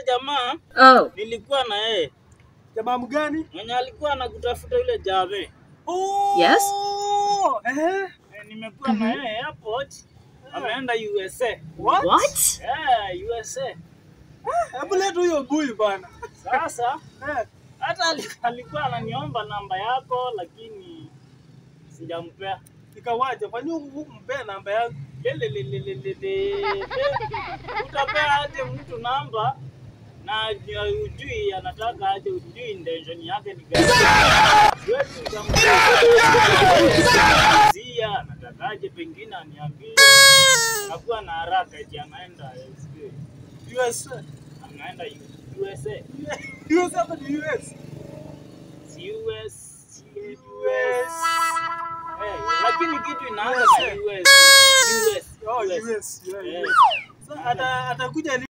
jamaa nilikuwa na yeye. Jamaa mgani? Mwenye alikuwa anakutafuta yule Jave. Yes. Nimekuwa na yeye airport. Ameenda USA. What? USA. Hebu leta huyo buyu bana. Sasa hata alikuwa ananiomba namba yako lakini sijampea. Nikawaje? Kwa nini umpe namba yangu? Utapea aje mtu namba na ujui anataka aje, ujui intention yake ni gani? Siwezi nikamwambia anatakaje, pengine aniambie. Nakuwa na haraka eti anaenda USA. Anaenda USA. USA hapa ni US. Lakini kitu inaanza na US. US. Sasa atakuja